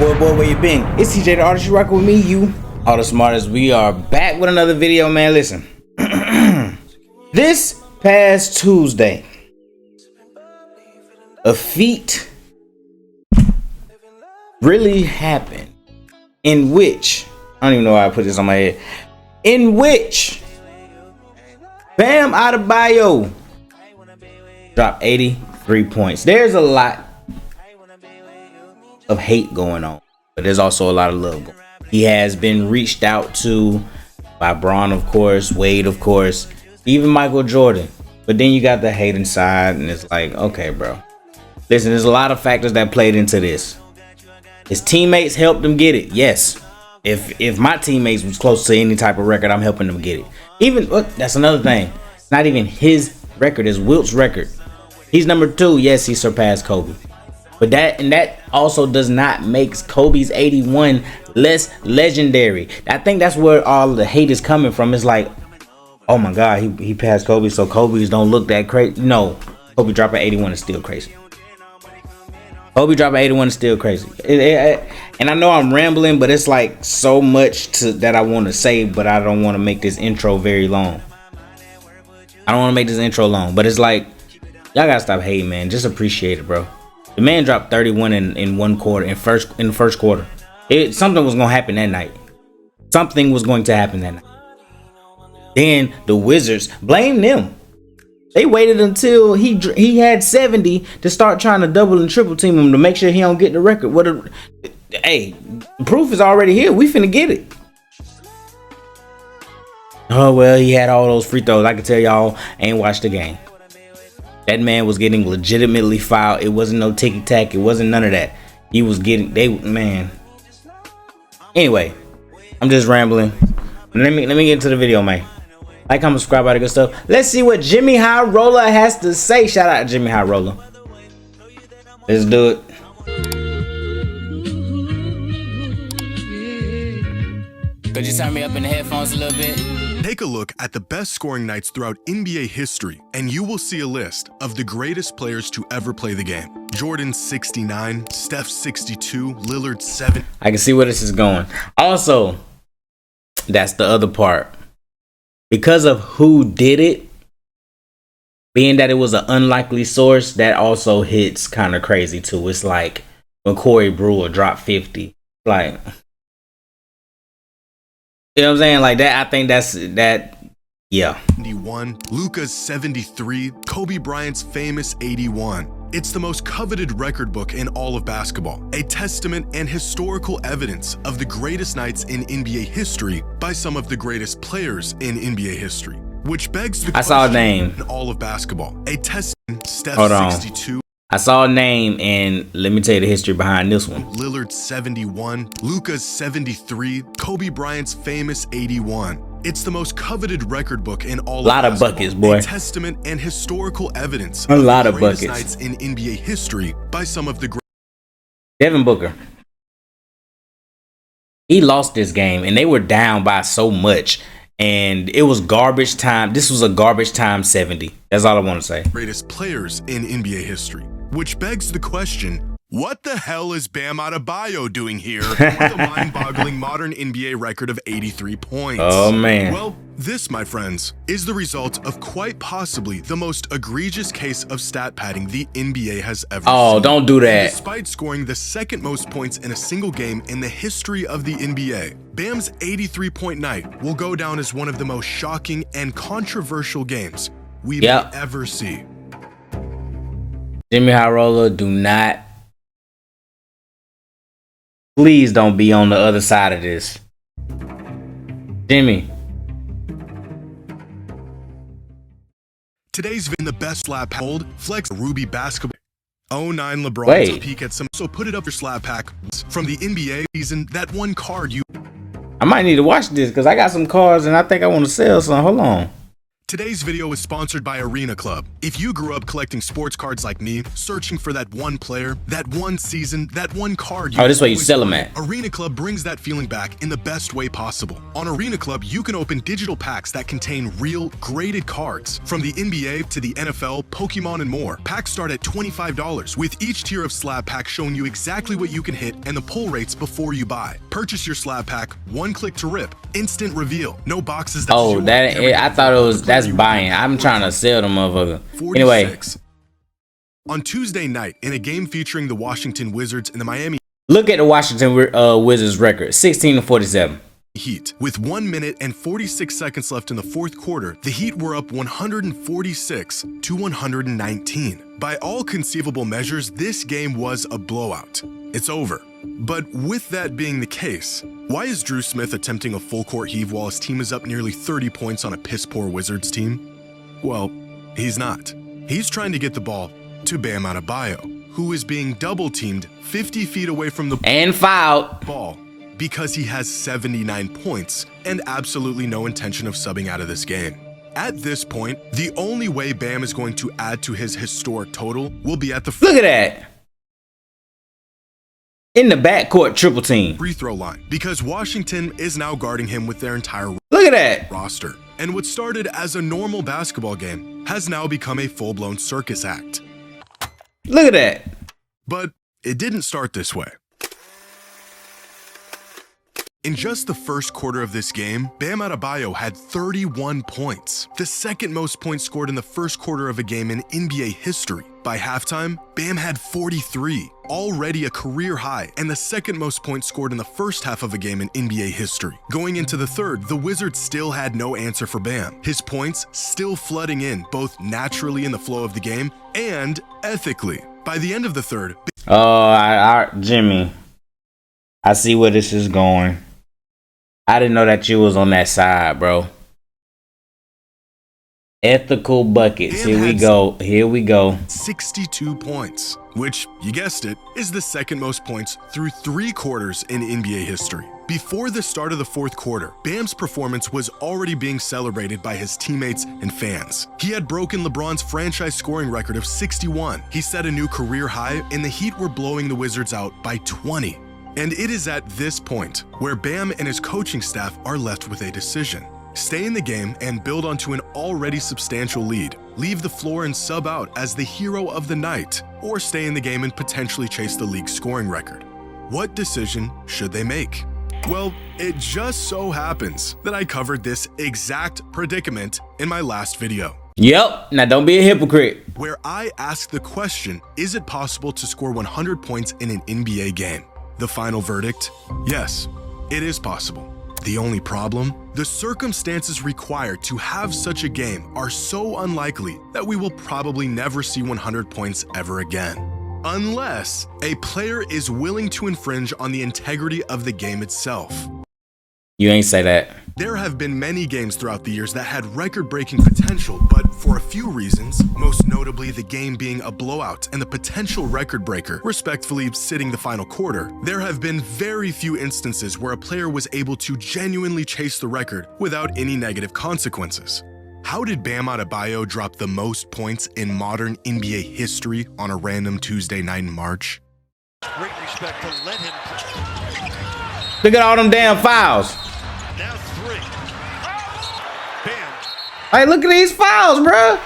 Boy, where you been? It's TeeJay the artist. You rockin' with me, you all the smartest. We are back with another video, man. Listen, this past Tuesday, a feat really happened in which, I don't even know why I put this on my head, in which Bam Adebayo dropped 83 points. There's a lot of hate going on, but there's also a lot of love going on. He has been reached out to by Braun, of course, Wade, of course, even Michael Jordan. But then you got the hate inside, and it's like, okay, bro. Listen, there's a lot of factors that played into this. His teammates helped him get it. Yes. If my teammates was close to any type of record, I'm helping them get it. Even that's another thing. It's not even his record, it's Wilt's record. He's number 2. Yes, he surpassed Kobe. But that also does not make Kobe's 81 less legendary. I think that's where all the hate is coming from. It's like, oh my God, he passed Kobe, so Kobe's don't look that crazy. No, Kobe dropping 81 is still crazy. Kobe dropping 81 is still crazy. And I know I'm rambling, but it's like so much that I want to say, but I don't want to make this intro very long. I don't want to make this intro long, but it's like, y'all gotta stop hating, man. Just appreciate it, bro. The man dropped 31 in one quarter, in the first quarter. Something was gonna happen that night. Something was going to happen that night. Then the Wizards, blame them. They waited until he had 70 to start trying to double and triple team him to make sure he don't get the record. Hey, the proof is already here. We finna get it. Oh well, he had all those free throws. I can tell y'all ain't watched the game. That man was getting legitimately fouled. It wasn't no ticky tack. It wasn't none of that. He was getting man. Anyway, I'm just rambling. Let me get into the video, man. Like, comment, subscribe, all that good stuff. Let's see what Jimmy High Roller has to say. Shout out to Jimmy High Roller. Let's do it. Could you turn me up in the headphones a little bit? Take a look at the best scoring nights throughout NBA history, and you will see a list of the greatest players to ever play the game. Jordan 69, Steph 62, Lillard 7. I can see where this is going. Also, that's the other part. Because of who did it, being that it was an unlikely source, that also hits kind of crazy too. It's like when Corey Brewer dropped 50. Like, you know what I'm saying? Like that, I think that, yeah. 71, Luka's 73, Kobe Bryant's famous 81. It's the most coveted record book in all of basketball, a testament and historical evidence of the greatest nights in NBA history by some of the greatest players in NBA history. Which begs the question, I saw a name in all of basketball, a testament. Steph 62. I saw a name, and let me tell you the history behind this one. Lillard 71, Luka's 73, Kobe Bryant's famous 81. It's the most coveted record book in all of basketball. A lot of buckets, boy. A testament and historical evidence a lot of greatest buckets. Nights in NBA history by some of the great. Devin Booker. He lost this game, and they were down by so much, and it was garbage time. This was a garbage time 70. That's all I want to say. Greatest players in NBA history. Which begs the question, what the hell is Bam Adebayo doing here with a mind-boggling modern NBA record of 83 points? Oh, man. Well, this, my friends, is the result of quite possibly the most egregious case of stat padding the NBA has ever seen. Oh, don't do that. Despite scoring the second most points in a single game in the history of the NBA, Bam's 83-point night will go down as one of the most shocking and controversial games we may ever see. Jimmy High Roller, do not. Please don't be on the other side of this. Jimmy. Today's been the best slap hold, flex Ruby basketball. 09 LeBron to peek at some, so put it up your slap pack from the NBA season. That one card you. I might need to watch this because I got some cards and I think I want to sell some. Hold on. Today's video is sponsored by Arena Club. If you grew up collecting sports cards like me, searching for that one player, that one season, that one card, this is where you sell them at. Arena Club brings that feeling back in the best way possible. On Arena Club, you can open digital packs that contain real, graded cards. From the NBA to the NFL, Pokemon, and more. Packs start at $25, with each tier of slab pack showing you exactly what you can hit and the pull rates before you buy. Purchase your slab pack, one click to rip, instant reveal, no boxes. I thought it was that's buying. I'm trying to sell the motherfucker. 46. Anyway, on Tuesday night, in a game featuring the Washington Wizards and the Miami look at the Washington Wizards record, 16-47. Heat. With 1 minute and 46 seconds left in the fourth quarter, the Heat were up 146 to 119. By all conceivable measures, this game was a blowout. It's over. But with that being the case, why is Drew Smith attempting a full court heave while his team is up nearly 30 points on a piss-poor Wizards team? Well, he's not. He's trying to get the ball to Bam Adebayo, who is being double-teamed 50 feet away from the and fouled ball because he has 79 points and absolutely no intention of subbing out of this game. At this point, the only way Bam is going to add to his historic total will be at the look at that. In the backcourt triple team. Free throw line, because Washington is now guarding him with their entire look at that roster. And what started as a normal basketball game has now become a full-blown circus act. Look at that. But it didn't start this way. In just the first quarter of this game, Bam Adebayo had 31 points, the second most points scored in the first quarter of a game in NBA history. By halftime, Bam had 43, already a career high, and the second most points scored in the first half of a game in NBA history. Going into the third, the Wizards still had no answer for Bam. His points still flooding in, both naturally in the flow of the game and ethically. By the end of the third, Jimmy, I see where this is going. I didn't know that you was on that side, bro. Ethical buckets. Here we go. Here we go. 62 points, which, you guessed it, is the second most points through 3 quarters in NBA history. Before the start of the fourth quarter, Bam's performance was already being celebrated by his teammates and fans. He had broken LeBron's franchise scoring record of 61. He set a new career high, and the Heat were blowing the Wizards out by 20. And it is at this point where Bam and his coaching staff are left with a decision. Stay in the game and build onto an already substantial lead. Leave the floor and sub out as the hero of the night, or stay in the game and potentially chase the league's scoring record. What decision should they make? Well, it just so happens that I covered this exact predicament in my last video. Yep, now don't be a hypocrite. Where I asked the question, is it possible to score 100 points in an NBA game? The final verdict? Yes, it is possible. The only problem? The circumstances required to have such a game are so unlikely that we will probably never see 100 points ever again. Unless a player is willing to infringe on the integrity of the game itself. You ain't say that. There have been many games throughout the years that had record-breaking potential, but for a few reasons, most notably the game being a blowout and the potential record breaker respectfully sitting the final quarter, there have been very few instances where a player was able to genuinely chase the record without any negative consequences. How did Bam Adebayo drop the most points in modern NBA history on a random Tuesday night in March? Great respect to let him. Look at all them damn fouls. Now 3. Bam. Hey, look at these fouls, bro.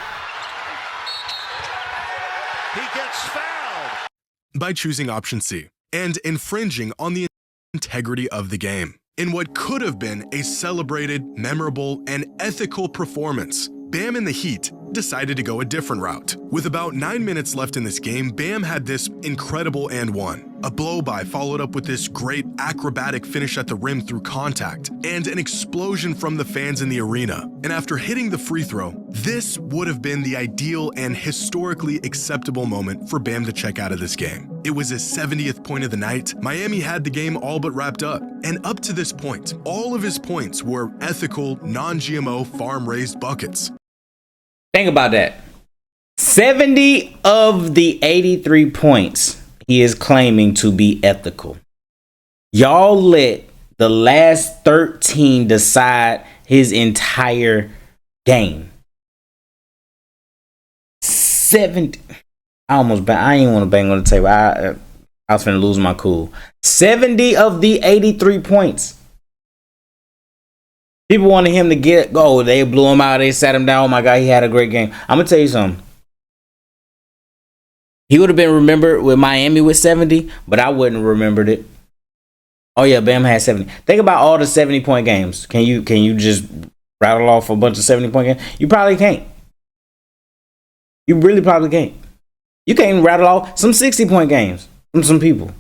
He gets fouled. By choosing option C and infringing on the integrity of the game. In what could have been a celebrated, memorable, and ethical performance, Bam and the Heat decided to go a different route. With about 9 minutes left in this game, Bam had this incredible and one. A blow-by followed up with this great acrobatic finish at the rim through contact, and an explosion from the fans in the arena. And after hitting the free throw, this would have been the ideal and historically acceptable moment for Bam to check out of this game. It was his 70th point of the night. Miami had the game all but wrapped up. And up to this point, all of his points were ethical, non-GMO, farm-raised buckets. Think about that. 70 of the 83 points he is claiming to be ethical. Y'all let the last 13 decide his entire game. 70. I ain't want to bang on the table. I was finna lose my cool. 70 of the 83 points. People wanted him to go. They blew him out. They sat him down. Oh my God, he had a great game. I'm gonna tell you something. He would have been remembered with Miami with 70, but I wouldn't have remembered it. Oh yeah, Bam had 70. Think about all the 70-point games. Can you just rattle off a bunch of 70-point games? You probably can't. You really probably can't. You can't even rattle off some 60-point games from some people.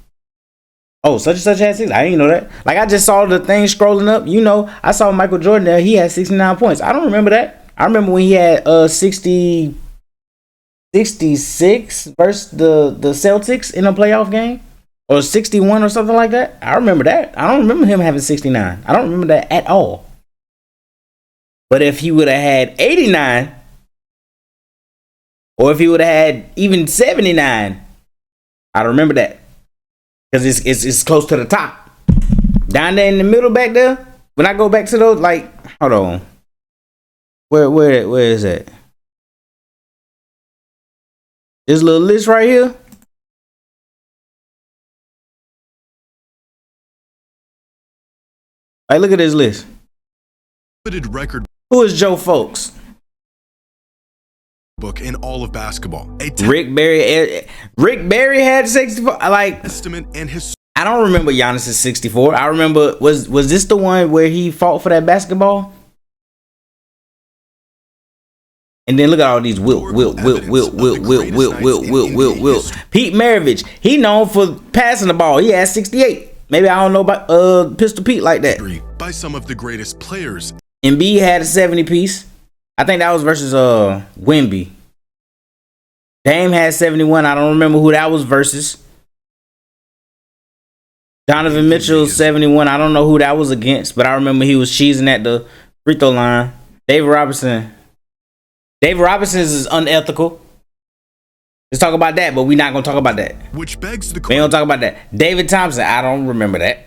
Oh, such and such had 60. I didn't know that. Like, I just saw the thing scrolling up. You know, I saw Michael Jordan there. He had 69 points. I don't remember that. I remember when he had 66 versus the Celtics in a playoff game. Or 61 or something like that. I remember that. I don't remember him having 69. I don't remember that at all. But if he would have had 89, or if he would have had even 79, I remember that. Because it's close to the top. Down there in the middle back there, when I go back to those, like, hold on. Where is that? This little list right here. Hey, look at this list. Record Who is Joe Folks? book in all of basketball. Rick Barry had 64. Like, Testament and his. I don't remember Giannis's 64. I remember was this the one where he fought for that basketball? And then look at all these Wilt. Pete Maravich, he known for passing the ball. He had 68. Maybe I don't know about Pistol Pete like that. By some of the greatest players. Embiid had a 70 piece. I think that was versus Wemby. Dame had 71. I don't remember who that was versus. Donovan Mitchell 71. I don't know who that was against, but I remember he was cheesing at the free throw line. David Robinson is unethical. Let's talk about that, but we're not gonna talk about that. Which begs the question. We don't talk about that. David Thompson, I don't remember that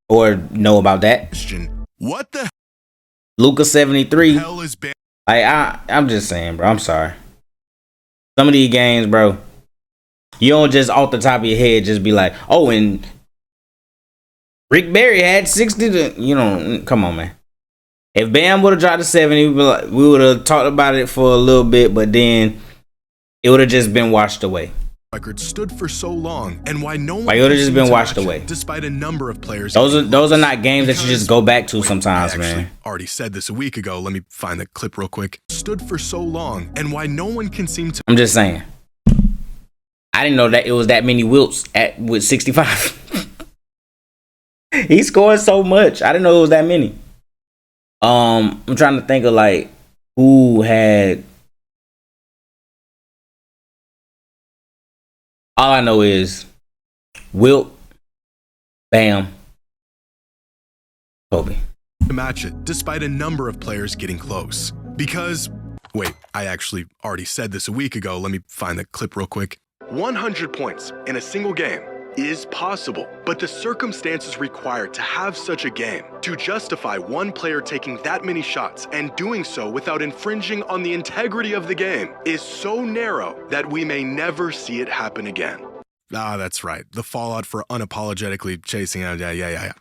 or know about that. What the Luka 73. hell is Bam? I'm just saying, bro. I'm sorry. Some of these games, bro, you don't just off the top of your head just be like, oh, and Rick Barry had 60 to, you know, come on, man. If Bam would have dropped to 70, we would have talked about it for a little bit, but then it would have just been washed away. Record stood for so long, and why no one would have just been washed away. Despite a number of players. Those are not games that you just go back to sometimes, man. Already said this a week ago. Let me find the clip real quick. Stood for so long, and why no one can seem to. I'm just saying. I didn't know that it was that many Wilts with 65. He scored so much. I didn't know it was that many. I'm trying to think of like who had. All I know is Wilt, Bam, Kobe. To match it, despite a number of players getting close. Because, wait, I actually already said this a week ago. Let me find the clip real quick. 100 points in a single game is possible, but the circumstances required to have such a game, to justify one player taking that many shots and doing so without infringing on the integrity of the game, is so narrow that we may never see it happen again. Ah, that's right. The fallout for unapologetically chasing out. Yeah.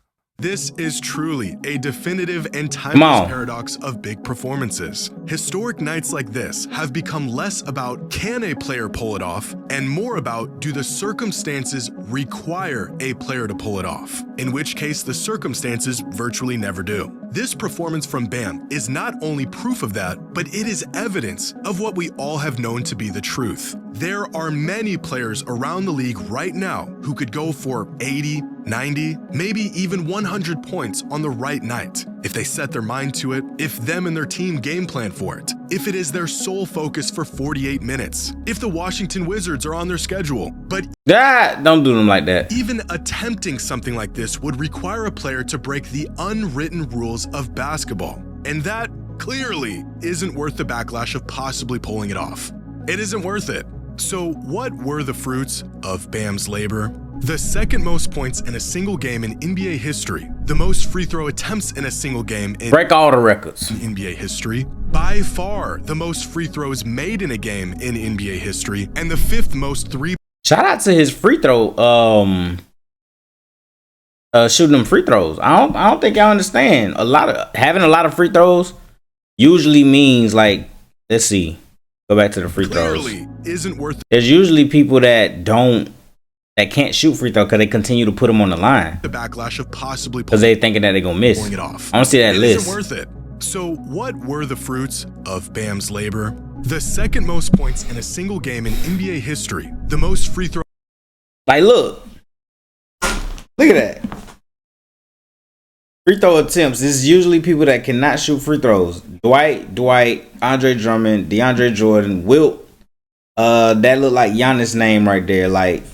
This is truly a definitive and timeless paradox of big performances. Historic nights like this have become less about can a player pull it off and more about do the circumstances require a player to pull it off, in which case the circumstances virtually never do. This performance from Bam is not only proof of that, but it is evidence of what we all have known to be the truth. There are many players around the league right now who could go for 80, 90, maybe even 100 points on the right night, if they set their mind to it, if them and their team game plan for it, if it is their sole focus for 48 minutes, if the Washington Wizards are on their schedule. But don't do them like that. Even attempting something like this would require a player to break the unwritten rules of basketball, and that clearly isn't worth the backlash of possibly pulling it off. It isn't worth it. So what were the fruits of Bam's labor? the second most points in a single game in NBA history, the most free throw attempts in a single game in Break all the records. NBA history, by far the most free throws made in a game in NBA history, and the fifth most Shout out to his free throw, shooting them free throws. I don't think y'all understand. Having a lot of free throws usually means, like, let's see, go back to the free throws. clearly isn't worth There's usually people that can't shoot free throw because they continue to put them on the line the backlash of possibly because they thinking that they're gonna miss. pulling it off. I don't see that It list. isn't worth it. So what were the fruits of Bam's labor? The second most points in a single game in NBA history, the most free throw Like, look at that. Free throw attempts. This is usually people that cannot shoot free throws. Dwight, Andre Drummond, DeAndre Jordan, Wilt. That look like Giannis' name right there. Like,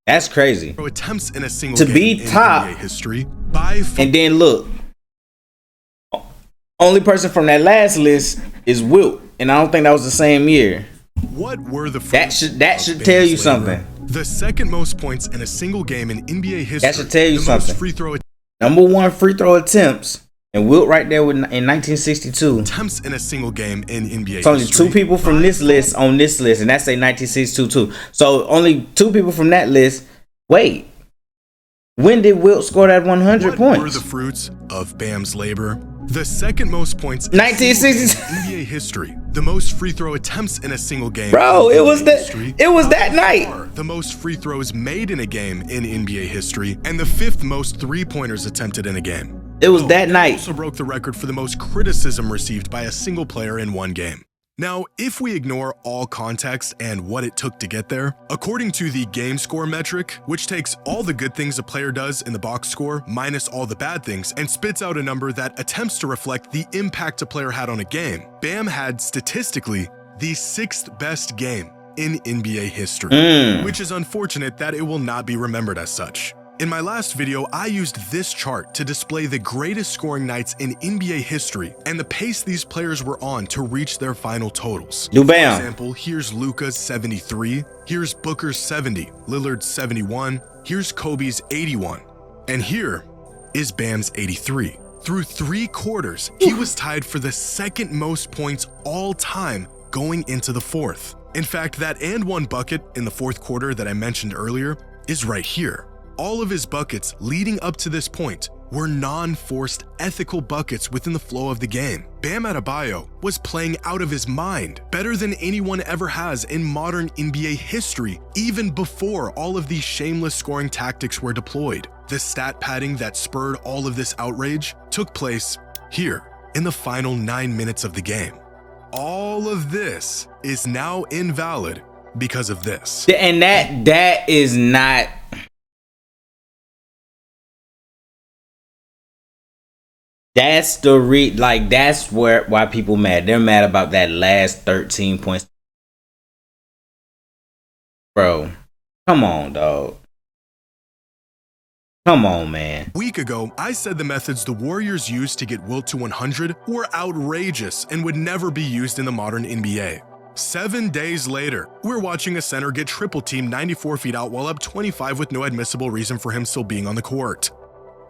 that's crazy. attempts in a single To game be in top. NBA history by far. And then look, only person from that last list is Wilt, and I don't think that was the same year. What were the That fruits should of tell Bam's you labor? something. The second most points in a single game in NBA history. That should tell you the something. Most free throw Number one free throw attempts, and Wilt right there in 1962. attempts in a single game in NBA It's only history. two people from this list on this list, and that's a 1962 too. So only two people from that list. Wait, when did Wilt score that 100 What were points? the fruits of Bam's labor? The second most points in 1962. NBA history. The most free throw attempts in a single game. Bro, in it was NBA that. history. It was that By night. far the most free throws made in a game in NBA history, and the fifth most three-pointers attempted in a game. It was that it night. Also broke the record for the most criticism received by a single player in one game. Now, if we ignore all context and what it took to get there, according to the game score metric, which takes all the good things a player does in the box score minus all the bad things and spits out a number that attempts to reflect the impact a player had on a game, Bam had statistically the sixth best game in NBA history, which is unfortunate that it will not be remembered as such. In my last video, I used this chart to display the greatest scoring nights in NBA history and the pace these players were on to reach their final totals. Do For Bam. example, here's Luka's 73, here's Booker's 70, Lillard's 71, here's Kobe's 81, and here is Bam's 83. Through 3 quarters, he was tied for the second most points all time going into the fourth. In fact, that and one bucket in the fourth quarter that I mentioned earlier is right here. All of his buckets leading up to this point were non-forced ethical buckets within the flow of the game. Bam Adebayo was playing out of his mind, better than anyone ever has in modern NBA history, even before all of these shameless scoring tactics were deployed. The stat padding that spurred all of this outrage took place here in the final 9 minutes of the game. All of this is now invalid because of this. And that is not. That's the that's why people mad. They're mad about that last 13 points. Bro, come on, dog. Come on, man. A week ago, I said the methods the Warriors used to get Wilt to 100 were outrageous and would never be used in the modern NBA. 7 days later, we're watching a center get triple teamed 94 feet out while up 25 with no admissible reason for him still being on the court.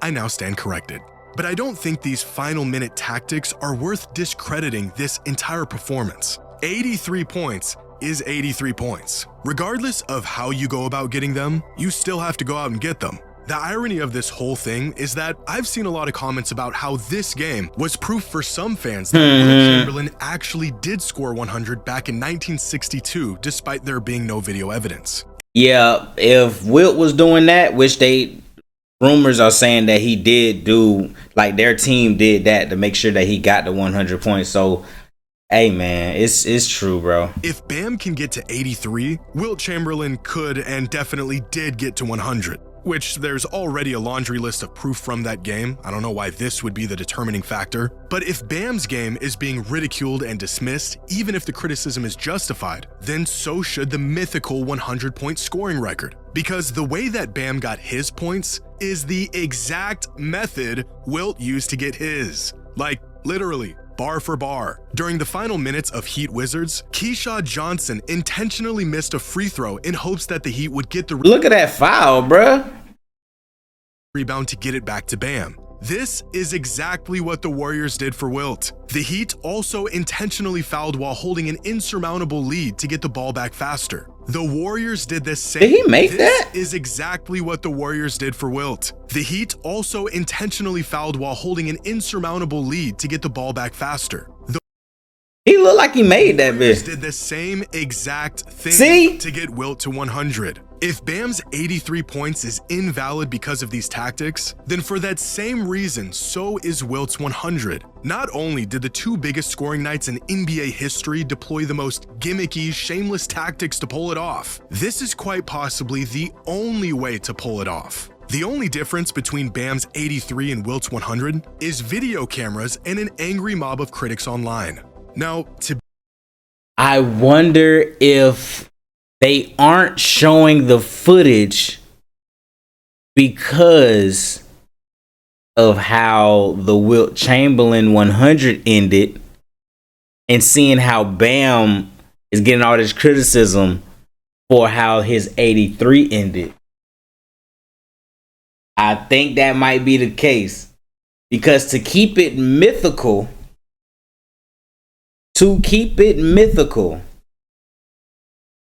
I now stand corrected. But I don't think these final minute tactics are worth discrediting this entire performance. 83 points is 83 points. Regardless of how you go about getting them, you still have to go out and get them. The irony of this whole thing is that I've seen a lot of comments about how this game was proof for some fans that Wilt Chamberlain actually did score 100 back in 1962, despite there being no video evidence. Yeah, if Wilt was doing that, which rumors are saying that he did do, like their team did that to make sure that he got the 100 points. So, hey man, it's true, bro. If Bam can get to 83, Wilt Chamberlain could and definitely did get to 100, which there's already a laundry list of proof from that game. I don't know why this would be the determining factor. But if Bam's game is being ridiculed and dismissed, even if the criticism is justified, then so should the mythical 100-point scoring record. Because the way that Bam got his points is the exact method Wilt used to get his. Like, literally, bar for bar. During the final minutes of Heat Wizards, Keyshawn Johnson intentionally missed a free throw in hopes that the Heat would get the Look at that foul, bruh. rebound to get it back to Bam. This is exactly what the Warriors did for Wilt. The Heat also intentionally fouled while holding an insurmountable lead to get the ball back faster. The Warriors did the same. Did he make that? This is exactly what the Warriors did for Wilt. The Heat also intentionally fouled while holding an insurmountable lead to get the ball back faster. The He looked like he made that Warriors bitch. did the same exact thing See? to get Wilt to 100. If Bam's 83 points is invalid because of these tactics, then for that same reason, so is Wilt's 100. Not only did the two biggest scoring nights in NBA history deploy the most gimmicky, shameless tactics to pull it off, this is quite possibly the only way to pull it off. The only difference between Bam's 83 and Wilt's 100 is video cameras and an angry mob of critics online. Now, I wonder if they aren't showing the footage because of how the Wilt Chamberlain 100 ended and seeing how Bam is getting all this criticism for how his 83 ended. I think that might be the case because to keep it mythical,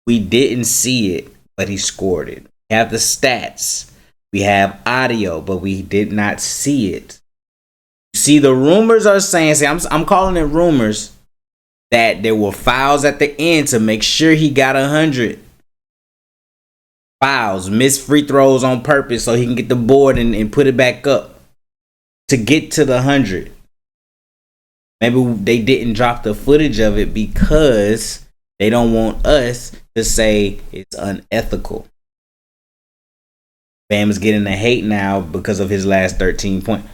we didn't see it, but he scored it. We have the stats. We have audio, but we did not see it. See, the rumors are saying, I'm calling it rumors, that there were fouls at the end to make sure he got 100. Fouls, missed free throws on purpose so he can get the board and put it back up to get to the 100. Maybe they didn't drop the footage of it because they don't want us to say it's unethical. Bam is getting the hate now because of his last 13 points.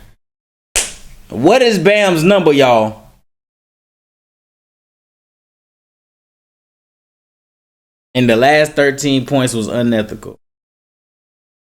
What is Bam's number, y'all? And the last 13 points was unethical.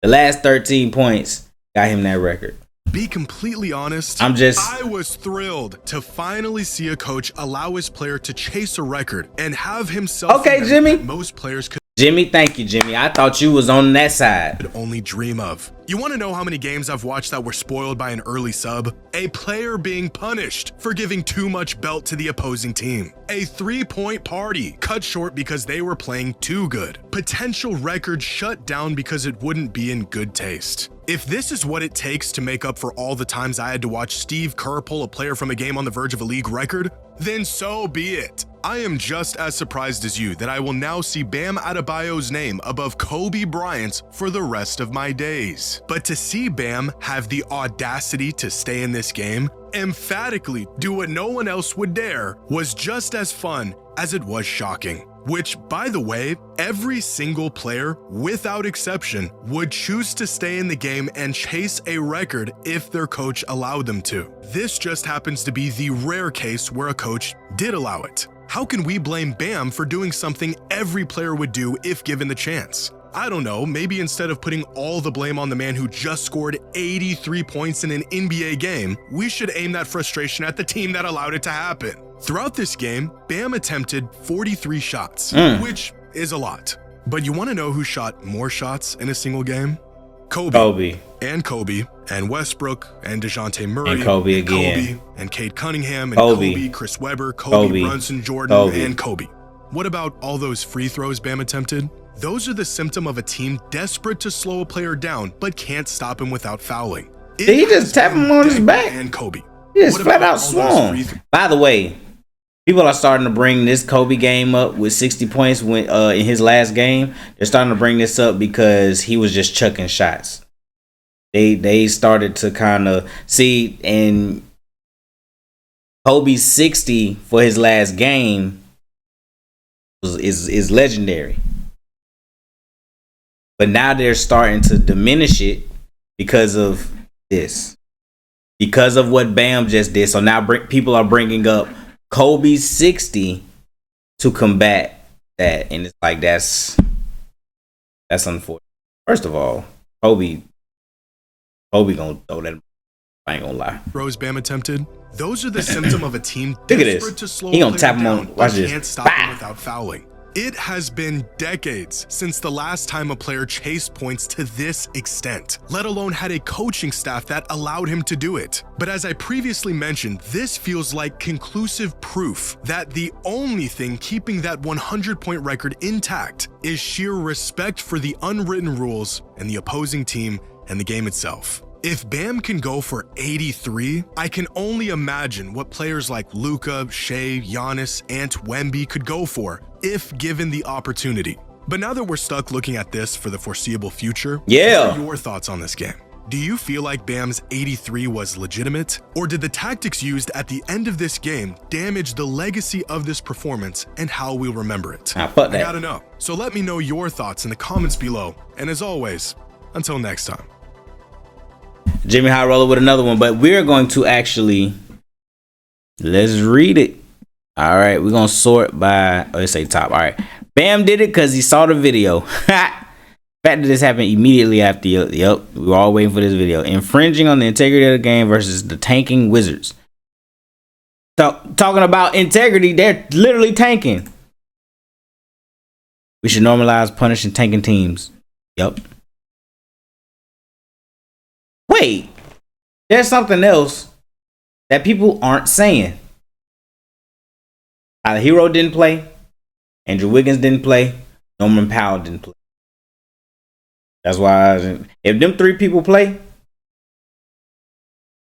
The last 13 points got him that record. be completely honest, I was thrilled to finally see a coach allow his player to chase a record and have himself. Okay, Jimmy. Most players could. Jimmy, thank you, Jimmy. I thought you was on that side. Only dream of. You want to know how many games I've watched that were spoiled by an early sub? A player being punished for giving too much belt to the opposing team. A 3-point party cut short because they were playing too good. Potential record shut down because it wouldn't be in good taste. If this is what it takes to make up for all the times I had to watch Steve Kerr pull a player from a game on the verge of a league record, then so be it. I am just as surprised as you that I will now see Bam Adebayo's name above Kobe Bryant's for the rest of my days. But to see Bam have the audacity to stay in this game, emphatically do what no one else would dare, was just as fun as it was shocking. Which, by the way, every single player, without exception, would choose to stay in the game and chase a record if their coach allowed them to. This just happens to be the rare case where a coach did allow it. How can we blame Bam for doing something every player would do if given the chance? I don't know, maybe instead of putting all the blame on the man who just scored 83 points in an NBA game, we should aim that frustration at the team that allowed it to happen. Throughout this game, Bam attempted 43 shots, which is a lot. But you want to know who shot more shots in a single game? Kobe. And Westbrook and DeJounte Murray. And Kobe again. Kobe and Cade Cunningham and Kobe, Chris Webber, Kobe, Brunson, Jordan, and Kobe. What about all those free throws Bam attempted? Those are the symptom of a team desperate to slow a player down but can't stop him without fouling. Did he just tap him on his back? And Kobe. He just flat out swung. By the way, people are starting to bring this Kobe game up with 60 points when in his last game. They're starting to bring this up because he was just chucking shots. They started to kind of see, and Kobe's 60 for his last game is legendary. But now they're starting to diminish it because of this. Because of what Bam just did. So now people are bringing up Kobe's 60 to combat that. And it's like, that's unfortunate. First of all, Kobe gonna throw that I ain't gonna lie. throws Bam attempted, those are the symptom of a team Look at this. desperate to slow He gonna a tap player him down on. Watch but this. can't stop him without fouling. It has been decades since the last time a player chased points to this extent, let alone had a coaching staff that allowed him to do it. But as I previously mentioned, this feels like conclusive proof that the only thing keeping that 100-point record intact is sheer respect for the unwritten rules and the opposing team and the game itself. If Bam can go for 83, I can only imagine what players like Luka, Shea, Giannis, and Wemby could go for if given the opportunity. But now that we're stuck looking at this for the foreseeable future, what are your thoughts on this game? Do you feel like Bam's 83 was legitimate? Or did the tactics used at the end of this game damage the legacy of this performance and how we'll remember it? Fuck that. I gotta know. So let me know your thoughts in the comments below. And as always, until next time. Jimmy High Roller with another one, but we're going to actually, let's read it. All right, we're gonna sort by, let's say top. All right, Bam did it because he saw the video. Fact that this happened immediately after. Yep, we were all waiting for this video. Infringing on the integrity of the game versus the tanking Wizards. So talking about integrity, they're literally tanking. We should normalize punishing tanking teams. Yep. Wait, there's something else that people aren't saying. Tyler Hero didn't play. Andrew Wiggins didn't play. Norman Powell didn't play. That's why if them three people play,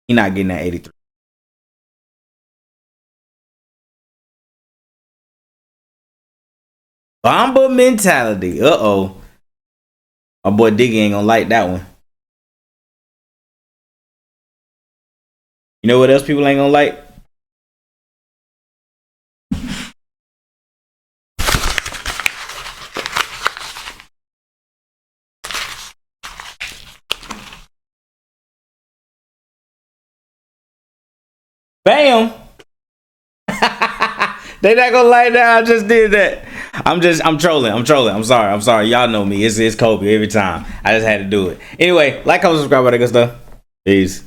he's not getting that 83. Bomba mentality. Uh-oh. My boy Diggy ain't gonna like that one. You know what else people ain't gonna like? Bam! They not gonna like that. I just did that. I'm trolling. I'm sorry. Y'all know me. It's Kobe every time. I just had to do it. Anyway, like, comment, subscribe, all that good stuff. Peace.